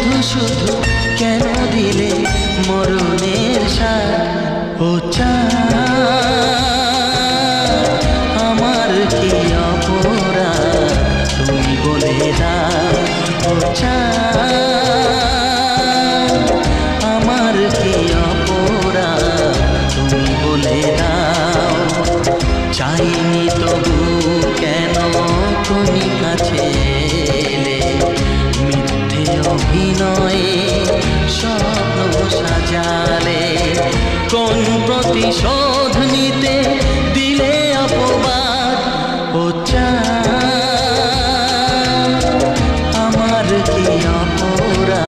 শুধু শুধু কেন দিলে মরণের সাথ? ও চাঁদ, আমার কি অপরাধ তুমি বলে দাও। ও চাঁদ, আমার কি অপরাধ তুমি বলে দাও। চাইনি তবু কেন তুমি কাছে এলে, মিথ্যে অভিনয়ে স্বপ্ন সাজালে। কোন প্রতিশোধ নিতে